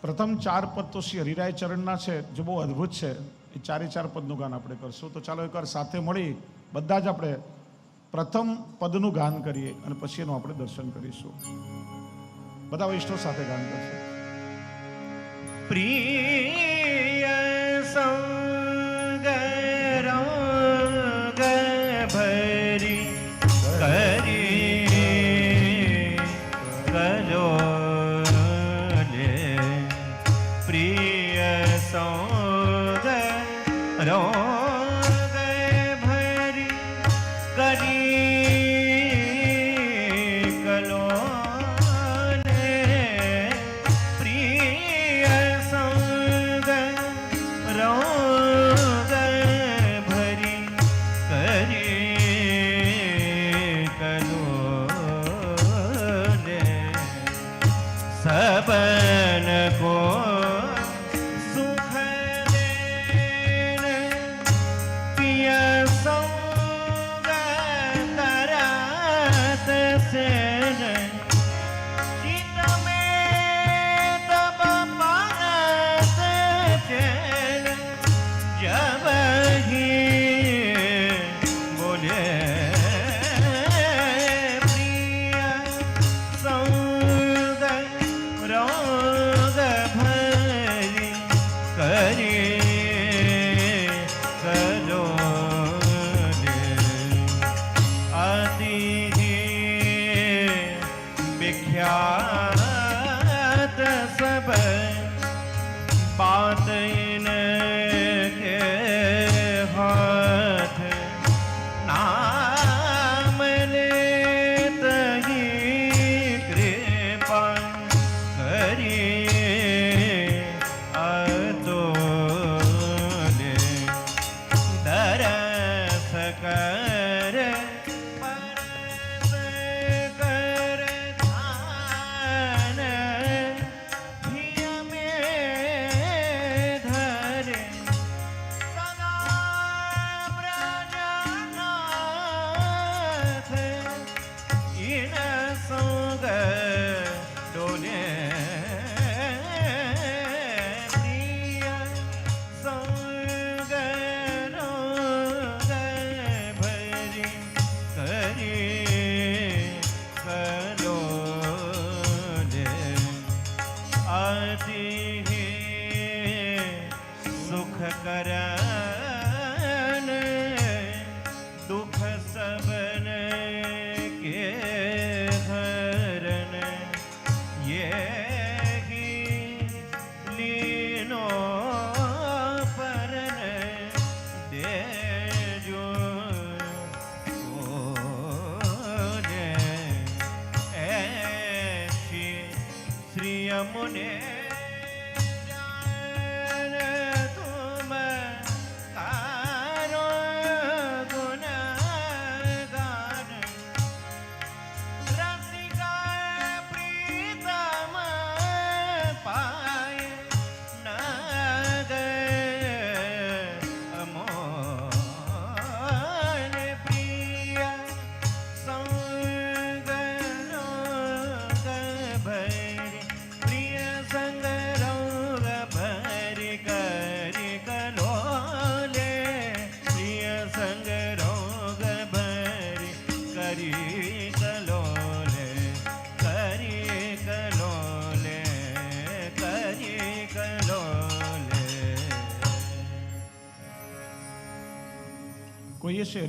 પ્રથમ 4 પદ તો શ્રી હરિરાય ચરણના છે, જે બહુ અદ્ભુત છે. એ 4 પદનું ગાન આપણે કરશું. તો ચાલો એકવાર સાથે મળી બધા જ આપણે પ્રથમ પદનું ગાન કરીએ અને પછી એનું આપણે દર્શન કરીશું. બધા વૈષ્ણવ સાથે ગાન કરશે. પ્રિય સંગ રંગ ભરી કરી ગલો લે, પ્રિય સંગ રંગ ભરી કરી ગલો લે, પ્રિય સંગ રંગ ભરી કરી ગલો લે, सबन को सुख देने पिय संग करत से चित में तब पारत चैन, जब ही बोले रंग भरी करे कलो ले, आदि विख्यात सब बात इनके हाथ, नाम लेत ही कृपा अतोले, दरस कर परस कर ध्यान, हिय में धरे सदा ब्रजनाथ, इन संग डोले सुख करन दुख सबन के हरन, ये ही लीनो परन दे जो ओले, ऐसी श्री यमुने કોઈએ છે